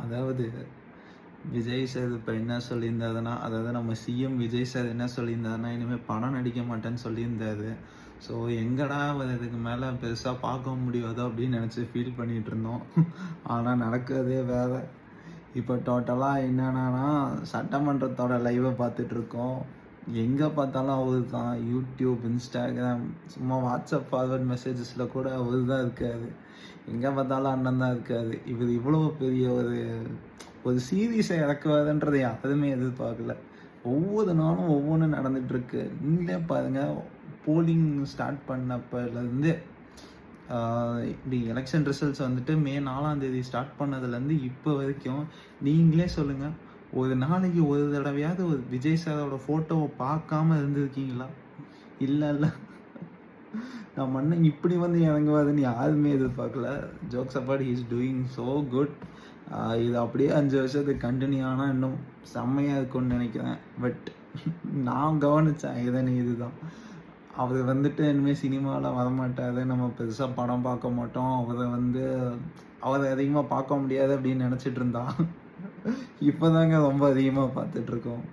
அதாவது விஜய் சார் இப்போ என்ன சொல்லியிருந்தாருன்னா, அதாவது நம்ம சிஎம் விஜய் சார் என்ன சொல்லியிருந்தாருன்னா, இனிமேல் படம் நடிக்க மாட்டேன்னு சொல்லியிருந்தாரு. ஸோ எங்கடா அவர் இதுக்கு மேலே பெருசாக பார்க்க முடியாதோ அப்படின்னு நினச்சி ஃபீல் பண்ணிகிட்டு இருந்தோம். ஆனால் நடக்கிறதே வேறு. இப்போ டோட்டலாக என்னென்னா சட்டமன்றத்தோட லைவை பார்த்துட்ருக்கோம். எங்கே பார்த்தாலும் அவரு தான். யூடியூப், இன்ஸ்டாகிராம், சும்மா வாட்ஸ்அப் ஃபார்வர்ட் மெசேஜஸில் கூட அவரு தான் இருக்காரு. எங்கே பார்த்தாலும் அண்ணன் தான் இருக்காரு. இவர் இவ்வளோ பெரிய ஒரு சீரீஸை இறக்குவாருன்றதை யாருமே எதிர்பார்க்கல. ஒவ்வொரு நாளும் ஒவ்வொன்றும் நடந்துகிட்ருக்கு. நீங்களே பாருங்கள், போலிங் ஸ்டார்ட் பண்ணப்பலேருந்து இப்படி எலெக்ஷன் ரிசல்ட்ஸ் வந்துட்டு மே 4 ஸ்டார்ட் பண்ணதுலேருந்து இப்போ வரைக்கும் நீங்களே சொல்லுங்கள், ஒரு நாளைக்கு ஒரு தடவையாவது ஒரு விஜய் சாரோட ஃபோட்டோவை பார்க்காம இருந்திருக்கீங்களா? இல்லை. நம்ம அண்ணன் இப்படி வந்து இறங்குவாதுன்னு யாருமே எதிர்பார்க்கல. Jokes apart, he is doing so good. இது அப்படியே 5 வருஷத்துக்கு கண்டினியூ ஆனால் இன்னும் செம்மையாக இருக்கும்னு நினைக்கிறேன். பட் நான் கவனித்தேன் இதுதான், அவர் வந்துட்டு இனிமேல் சினிமாவில் வரமாட்டார், நம்ம பெருசாக படம் பார்க்க மாட்டோம், அவரை அதிகமாக பார்க்க முடியாது அப்படின்னு நினச்சிட்டு இருந்தா. இப்போ தாங்க ரொம்ப அதிகமாக பார்த்துட்ருக்கோம்.